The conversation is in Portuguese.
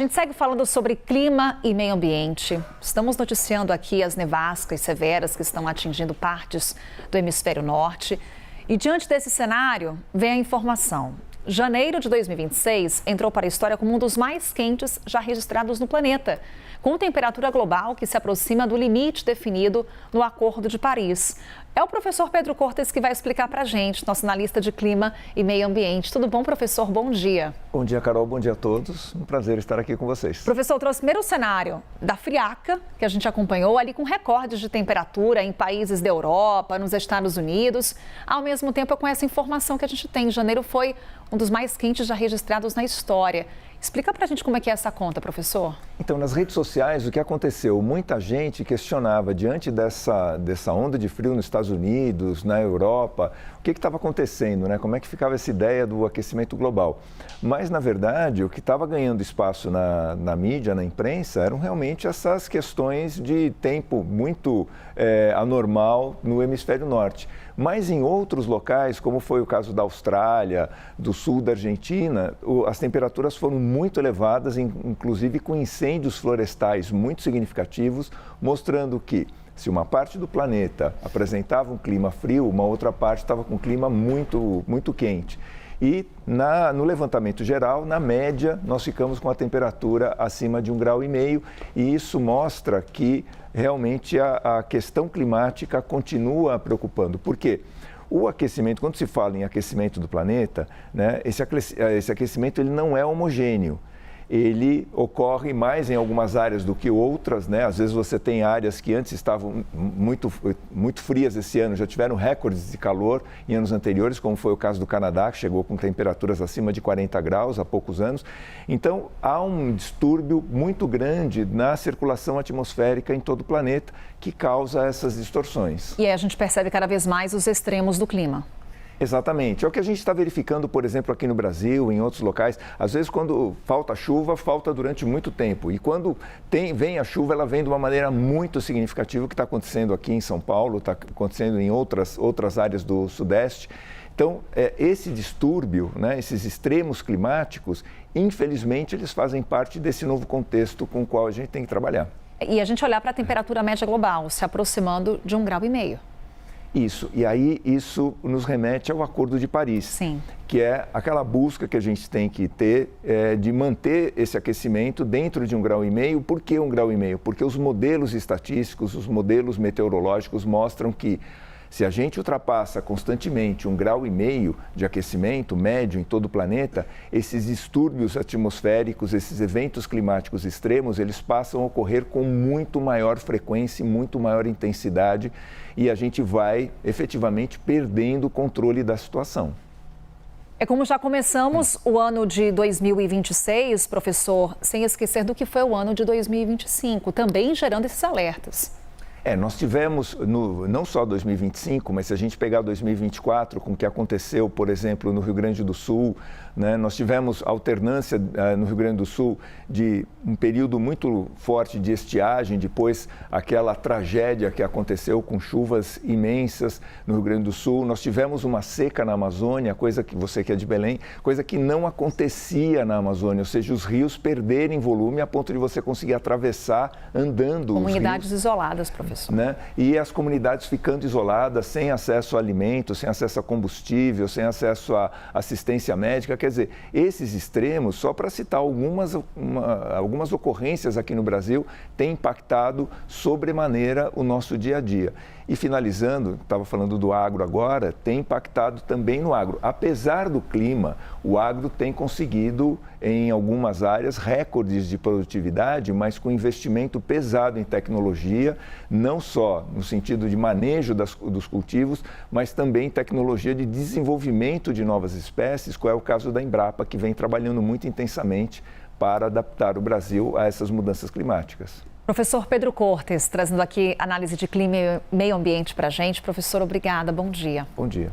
A gente segue falando sobre clima e meio ambiente. Estamos noticiando aqui as nevascas severas que estão atingindo partes do hemisfério norte. E diante desse cenário, vem a informação. Janeiro de 2026 entrou para a história como um dos mais quentes já registrados no planeta, com temperatura global que se aproxima do limite definido no Acordo de Paris. É o professor Pedro Cortes que vai explicar para a gente, nosso analista de clima e meio ambiente. Tudo bom, professor? Bom dia. Bom dia, Carol. Bom dia a todos. Um prazer estar aqui com vocês. Professor, trouxe primeiro o cenário da friaca, que a gente acompanhou ali com recordes de temperatura em países da Europa, nos Estados Unidos. Ao mesmo tempo, com essa informação que a gente tem, janeiro foi um dos mais quentes já registrados na história. Explica pra gente como é que é essa conta, professor. Então, nas redes sociais, o que aconteceu? Muita gente questionava, diante dessa onda de frio nos Estados Unidos, na Europa, o que estava acontecendo, né? Como é que ficava essa ideia do aquecimento global? Mas, na verdade, o que estava ganhando espaço na mídia, na imprensa, eram realmente essas questões de tempo muito anormal no hemisfério norte. Mas em outros locais, como foi o caso da Austrália, do sul da Argentina, as temperaturas foram muito elevadas, inclusive com incêndios florestais muito significativos, mostrando que se uma parte do planeta apresentava um clima frio, uma outra parte estava com um clima muito, muito quente. E no levantamento geral, na média, nós ficamos com a temperatura acima de 1,5 graus, e isso mostra que realmente a questão climática continua preocupando. Por quê? O aquecimento, quando se fala em aquecimento do planeta, né, esse aquecimento ele não é homogêneo. Ele ocorre mais em algumas áreas do que outras, né? Às vezes você tem áreas que antes estavam muito frias esse ano, já tiveram recordes de calor em anos anteriores, como foi o caso do Canadá, que chegou com temperaturas acima de 40 graus há poucos anos. Então, há um distúrbio muito grande na circulação atmosférica em todo o planeta que causa essas distorções. E aí a gente percebe cada vez mais os extremos do clima. Exatamente. É o que a gente está verificando, por exemplo, aqui no Brasil, em outros locais. Às vezes, quando falta chuva, falta durante muito tempo. E quando vem a chuva, ela vem de uma maneira muito significativa, o que está acontecendo aqui em São Paulo, está acontecendo em outras áreas do Sudeste. Então, esse distúrbio, né, esses extremos climáticos, infelizmente, eles fazem parte desse novo contexto com o qual a gente tem que trabalhar. E a gente olhar para a temperatura média global, se aproximando de 1,5 graus. Isso, e aí isso nos remete ao Acordo de Paris, Sim. Que é aquela busca que a gente tem que ter de manter esse aquecimento dentro de 1,5 graus. Por que 1,5 graus? Porque os modelos estatísticos, os modelos meteorológicos mostram que se a gente ultrapassa constantemente 1,5 graus de aquecimento médio em todo o planeta, esses distúrbios atmosféricos, esses eventos climáticos extremos, eles passam a ocorrer com muito maior frequência e muito maior intensidade, e a gente vai efetivamente perdendo o controle da situação. É como já começamos o ano de 2026, professor, sem esquecer do que foi o ano de 2025, também gerando esses alertas. Nós tivemos, não só 2025, mas se a gente pegar 2024, com o que aconteceu, por exemplo, no Rio Grande do Sul, né, nós tivemos alternância no Rio Grande do Sul de um período muito forte de estiagem, depois aquela tragédia que aconteceu com chuvas imensas no Rio Grande do Sul. Nós tivemos uma seca na Amazônia, coisa que você que é de Belém, coisa que não acontecia na Amazônia, ou seja, os rios perderem volume a ponto de você conseguir atravessar andando. Comunidades isoladas, professor. Né? E as comunidades ficando isoladas, sem acesso a alimentos, sem acesso a combustível, sem acesso a assistência médica. Quer dizer, esses extremos, só para citar algumas ocorrências aqui no Brasil, têm impactado sobremaneira o nosso dia a dia. E finalizando, estava falando do agro agora, tem impactado também no agro. Apesar do clima, o agro tem conseguido, em algumas áreas, recordes de produtividade, mas com investimento pesado em tecnologia, não só no sentido de manejo dos cultivos, mas também tecnologia de desenvolvimento de novas espécies, qual é o caso da Embrapa, que vem trabalhando muito intensamente para adaptar o Brasil a essas mudanças climáticas. Professor Pedro Cortes, trazendo aqui análise de clima e meio ambiente para a gente. Professor, obrigada. Bom dia. Bom dia.